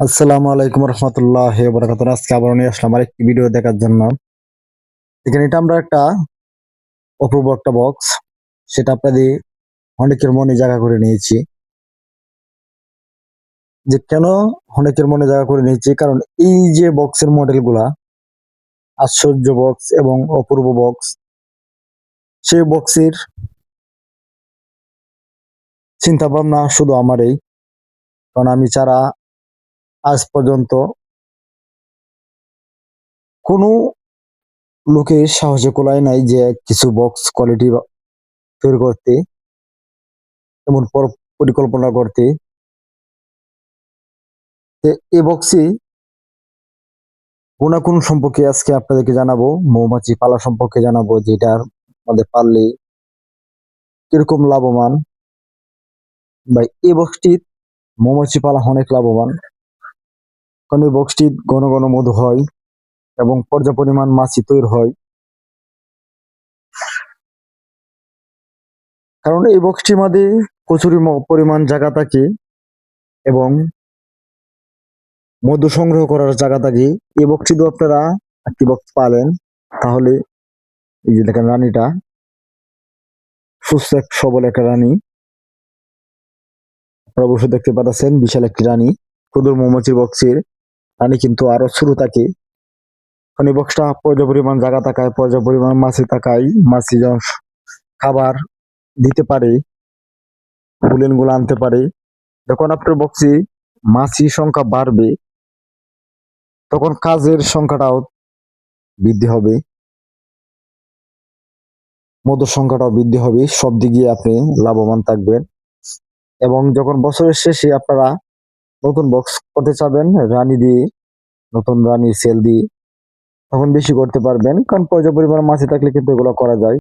আসসালামু আলাইকুম রহমতুল্লাহ বরাকাতুহ। আজকে আবার নিয়ে আসলাম আরেকটি ভিডিও দেখার জন্য। এখানে এটা আমরা একটা অপূর্ব একটা বক্স, সেটা আপনাদের অনেকের মনে জায়গা করে নিয়েছি। যে কেন অনেকের মনে জায়গা করে নিয়েছি, কারণ এই যে বক্সের মডেল গুলা আশ্চর্য বক্স এবং অপূর্ব বক্স, সেই বক্সের চিন্তা ভাবনা শুধু আমারই। কারণ আমি ছাড়া আজ পর্যন্ত কোনো লোকের সাহসে কোলায় নাই যে কিছু বক্স কোয়ালিটি তৈরি করতে, এমন পরিকল্পনা করতে। এই বক্সে গুণাগুণ সম্পর্কে আজকে আপনাদেরকে জানাবো, মৌমাছি পালা সম্পর্কে জানাবো, যেটার মধ্যে পাললে কিরকম লাভবান। বা এই বক্সটি মৌমাছি পালা অনেক লাভবান, কারণ এই বক্সটি ঘন ঘন মধু হয় এবং পর্যাপ্ত পরিমাণ মাছি তৈরি হয়। কারণ এই বক্সটির মধ্যে প্রচুর পরিমাণ জায়গা থাকে এবং মধু সংগ্রহ করার জায়গা থাকে। এই বক্সটি তো আপনারা একটি বক্স পালেন, তাহলে এই যে দেখেন রানীটা সুস্থ সবল একটা রানী, আপনারা অবশ্যই দেখতে পাচ্ছেন বিশাল একটি রানী। ক্ষুদ্র মৌমাছির বক্সের রানী কিন্তু আরো ছোট থাকে, কারণ এই বক্সটা পর্যাপ্ত পরিমাণ জায়গা থাকায়, পর্যাপ্ত পরিমাণ মাছি থাকায়, মাছি যখন খাবার দিতে পারে, বুলেন গুলো আনতে পারে। যখন আপনার বক্সে মাছির সংখ্যা বাড়বে, তখন কাজের সংখ্যাটাও বৃদ্ধি হবে, মধুর সংখ্যাটাও বৃদ্ধি হবে, সব দিকে আপনি লাভবান থাকবেন। এবং যখন বছরের শেষে আপনারা নতুন বক্স করতে চাবেন রানী দিয়ে, নতুন রানী সেল দিয়ে, তখন বেশি করতে পারবেন, কারণ পর্যাপ্ত পরিমাণ মাছি থাকলে কিন্তু এগুলো করা যায়।